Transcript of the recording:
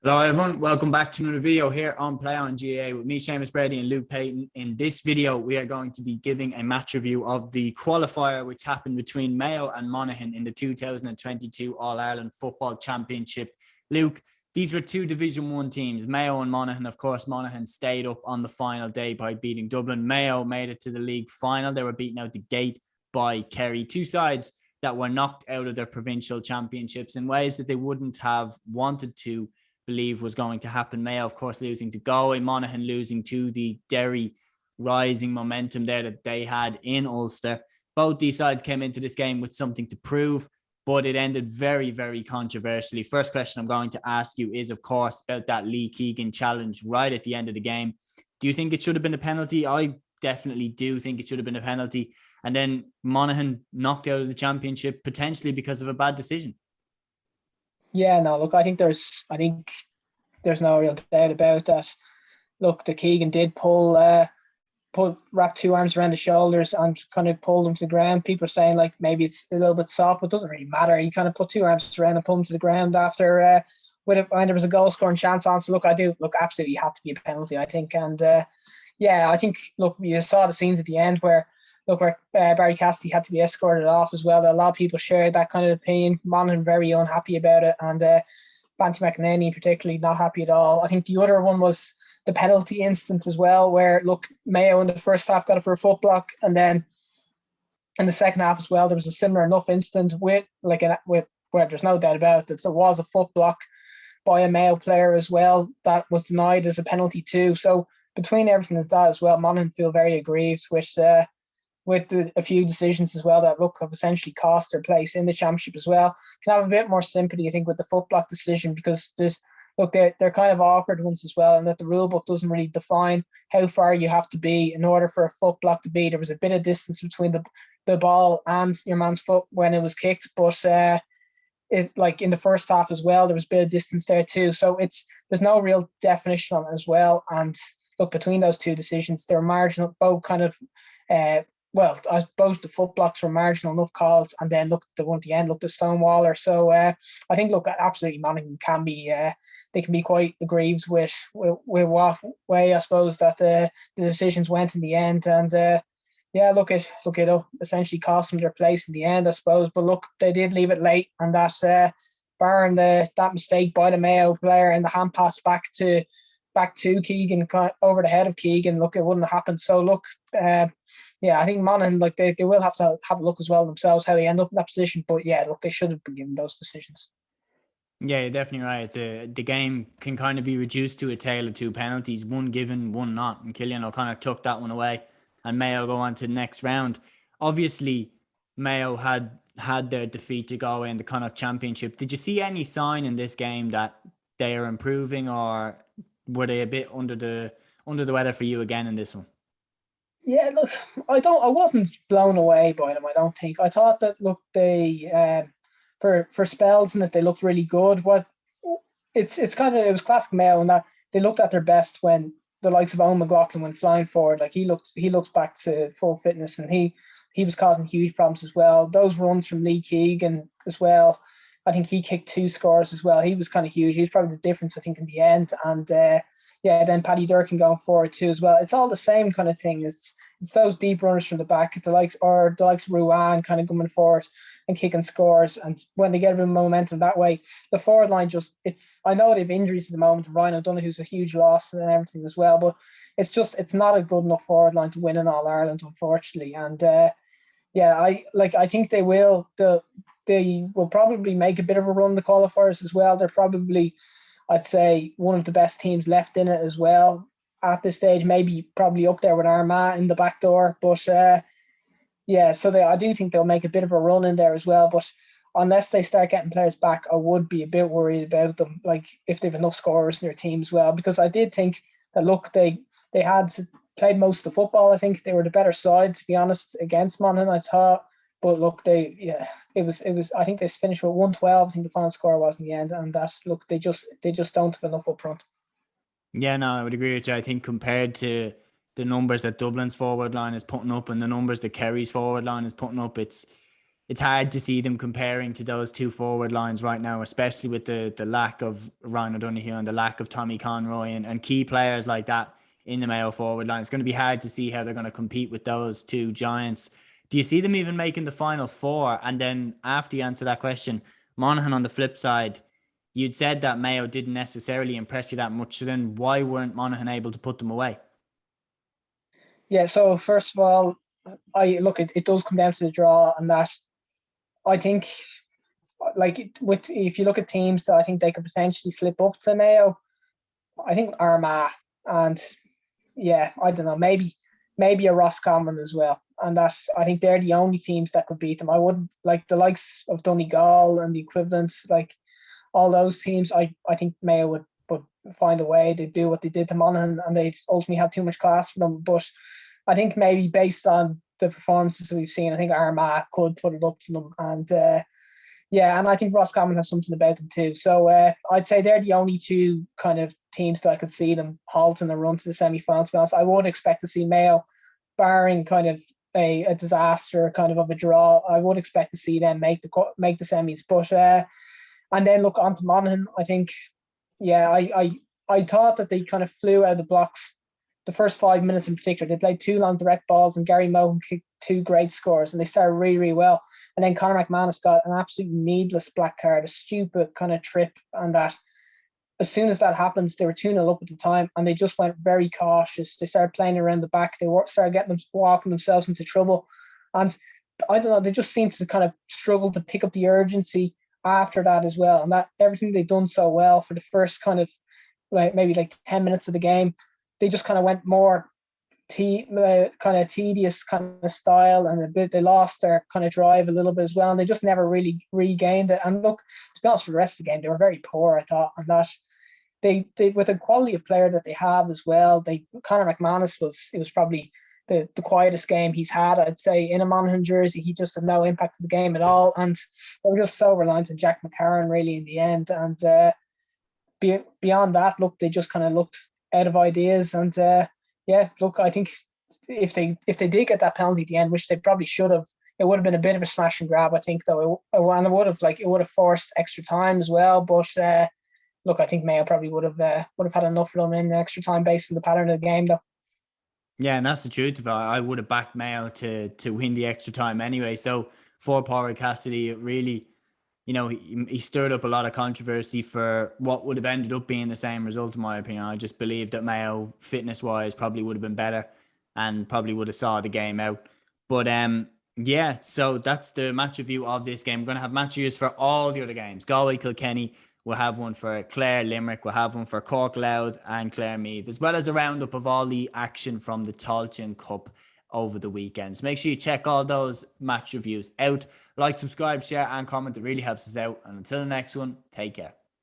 Hello everyone, welcome back to another video here on Play on GAA with me, Seamus Brady and Luke Payton. In this video, we are going to be giving a match review of the qualifier which happened between Mayo and Monaghan in the 2022 All-Ireland Football Championship. Luke, these were two Division 1 teams, Mayo and Monaghan. Of course, Monaghan stayed up on the final day by beating Dublin. Mayo made it to the league final. They were beaten out the gate by Kerry. Two sides that were knocked out of their provincial championships in ways that they wouldn't have wanted to believe was going to happen. Mayo, of course, losing to Galway, Monaghan losing to the Derry, rising momentum there that they had in Ulster. Both these sides came into this game with something to prove, but it ended very, very controversially. First question I'm going to ask you is, of course, about that Lee Keegan challenge right at the end of the game. Do you think it should have been a penalty? I definitely do think it should have been a penalty. And then Monaghan knocked out of the championship potentially because of a bad decision. Yeah, no, look, I think there's no real doubt about that. Look, the Keegan did wrap two arms around the shoulders and kind of pulled him to the ground. People are saying like maybe it's a little bit soft, but it doesn't really matter. He kind of put two arms around and pulled him to the ground after when there was a goal scoring chance on. So look, I do look absolutely had to be a penalty, I think. And I think look, you saw the scenes at the end where Barry Cassidy had to be escorted off as well. A lot of people shared that kind of opinion. Monaghan very unhappy about it, and Banty McEnany particularly not happy at all. I think the other one was the penalty instance as well, where look, Mayo in the first half got it for a foot block, and then in the second half as well, there was a similar enough instance with where there's no doubt about it, there was a foot block by a Mayo player as well that was denied as a penalty too. So between everything like that as well, Monaghan feel very aggrieved with a few decisions as well that look have essentially cost their place in the championship as well. Can have a bit more sympathy, I think, with the foot block decision, because they're kind of awkward ones as well, and that the rule book doesn't really define how far you have to be in order for a foot block to be. There was a bit of distance between the ball and your man's foot when it was kicked, but it's like in the first half as well, there was a bit of distance there too. So there's no real definition on it as well. And look, between those two decisions, they're marginal, both kind of I suppose the foot blocks were marginal enough calls, and then look, the one at the end looked a stonewaller. So I think look, absolutely Monaghan can be they can be quite aggrieved with what way I suppose that the decisions went in the end, and it essentially cost them their place in the end, I suppose. But look, they did leave it late, and that barring that mistake by the Mayo player and the hand pass back to Keegan over the head of Keegan, look, it wouldn't have happened. So look, I think Monaghan, like they will have to have a look as well themselves how they end up in that position. But yeah, look, they should have been given those decisions. Yeah, you're definitely right. The game can kind of be reduced to a tale of two penalties, one given, one not. And Killian O'Connor took that one away, and Mayo go on to the next round. Obviously, Mayo had their defeat to Galway in the Connacht Championship. Did you see any sign in this game that they are improving, or were they a bit under the weather for you again in this one? Yeah, look, I wasn't blown away by them, I don't think. I thought that look, they for spells in it they looked really good. It was classic Mayo in that they looked at their best when the likes of Owen McLaughlin went flying forward. Like he looked back to full fitness, and he was causing huge problems as well. Those runs from Lee Keegan as well, I think he kicked 2 scores as well. He was kind of huge. He was probably the difference, I think, in the end. And then Paddy Durkin going forward too as well. It's all the same kind of thing. It's those deep runners from the back. It's the likes of Ruan kind of coming forward and kicking scores. And when they get a bit of momentum that way, the forward line I know they have injuries at the moment. Ryan O'Donoghue's a huge loss and everything as well. But it's not a good enough forward line to win in All Ireland, unfortunately. And I think they will. They will probably make a bit of a run the qualifiers as well. They're probably, I'd say, one of the best teams left in it as well at this stage. Probably up there with Armagh in the back door. But I do think they'll make a bit of a run in there as well. But unless they start getting players back, I would be a bit worried about them. Like if they've enough scorers in their team as well, because I did think that look, they had played most of the football. I think they were the better side, to be honest, against Monaghan, I thought. But look, it was. I think they finished with 1-12. I think the final score was in the end, and that's look. They just don't have enough up front. Yeah, no, I would agree with you. I think compared to the numbers that Dublin's forward line is putting up and the numbers that Kerry's forward line is putting up, it's it's hard to see them comparing to those two forward lines right now, especially with the lack of Ryan O'Donoghue and the lack of Tommy Conroy and key players like that in the Mayo forward line. It's going to be hard to see how they're going to compete with those two giants. Do you see them even making the final four? And then after you answer that question, Monaghan on the flip side, you'd said that Mayo didn't necessarily impress you that much. So then why weren't Monaghan able to put them away? Yeah, so first of all, it does come down to the draw, and that I think, like, if you look at teams that I think they could potentially slip up to Mayo, I think Armagh, and yeah, I don't know, maybe a Roscommon as well, and I think they're the only teams that could beat them. I wouldn't like the likes of Donegal and the equivalents, like all those teams. I think Mayo would find a way. They do what they did to Monaghan, and they ultimately have too much class for them. But I think maybe based on the performances we've seen, I think Armagh could put it up to them. And and I think Roscommon have something about them too. So I'd say they're the only two kind of teams that I could see them halting a run to the semi-final. To be honest, I would expect to see Mayo, barring kind of a disaster kind of a draw, I would expect to see them make the semis. But and then look on to Monaghan. I think, I thought that they kind of flew out of the blocks the first 5 minutes in particular. They played two long direct balls, and Gary Mohan kicked two great scores, and they started really, really well. And then Conor McManus got an absolute needless black card, a stupid kind of trip, and that as soon as that happens, they were 2-0 up at the time, and they just went very cautious. They started playing around the back. They started walking themselves into trouble. And I don't know, they just seemed to kind of struggle to pick up the urgency after that as well. And that everything they've done so well for the first kind of maybe 10 minutes of the game, they just kind of went more kind of tedious kind of style, and they lost their kind of drive a little bit as well, and they just never really regained it. And look, to be honest, for the rest of the game, they were very poor, I thought, and that they with the quality of player that they have as well. Conor McManus was probably the quietest game he's had, I'd say, in a Monaghan jersey. He just had no impact on the game at all, and they were just so reliant on Jack McCarron really in the end. And beyond that, look, they just kind of looked out of ideas. And look, I think if they did get that penalty at the end, which they probably should have, it would have been a bit of a smash and grab, I think, though. And it would have forced extra time as well. But look, I think Mayo probably would have had enough of them in extra time based on the pattern of the game, though. Yeah, and that's the truth of it. I would have backed Mayo to win the extra time anyway. So for Padraig Cassidy, it really, he stirred up a lot of controversy for what would have ended up being the same result, in my opinion. I just believe that Mayo, fitness-wise, probably would have been better and probably would have saw the game out. But so that's the match review of this game. We're going to have match reviews for all the other games. Galway, Kilkenny. We'll have one for Clare, Limerick. We'll have one for Cork, Louth and Clare, Meath, as well as a roundup of all the action from the Tailteann Cup over the weekends. Make sure you check all those match reviews out. Like, subscribe, share and comment. It really helps us out. And until the next one, take care.